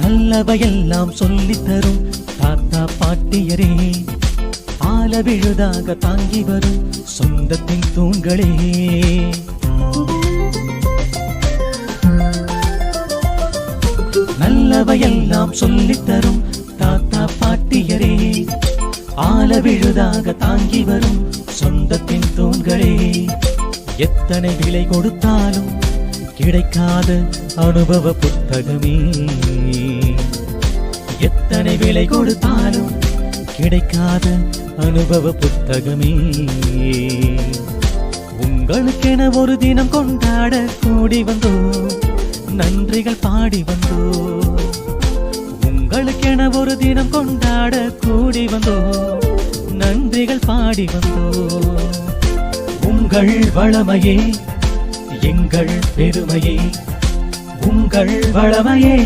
நல்லவையெல்லாம் சொல்லித் தரும் தாத்தா பாட்டியரே, ஆல விழுதாக தாங்கி வரும் சொந்தத்தின் தூண்களே. நல்லவையெல்லாம் சொல்லித் தரும் தாத்தா பாட்டியரே, ஆல விழுதாக தாங்கி வரும் சொந்தத்தின் தூண்களே. எத்தனை விலை கொடுத்தாலும் கிடைக்காத அனுபவ புத்தகமே, எத்தனை விலை கொடுத்தாலும் கிடைக்காத அனுபவ புத்தகமே. உங்களுக்கென ஒரு தினம் கொண்டாட கூடி வந்தோ, நன்றிகள் பாடி வந்தோ. உங்களுக்கென ஒரு தினம் கொண்டாட கூடி வந்தோ, நன்றிகள் பாடி வந்தோ. உங்கள் வளமையே எங்கள் பெருமையே, உங்கள் வளமையே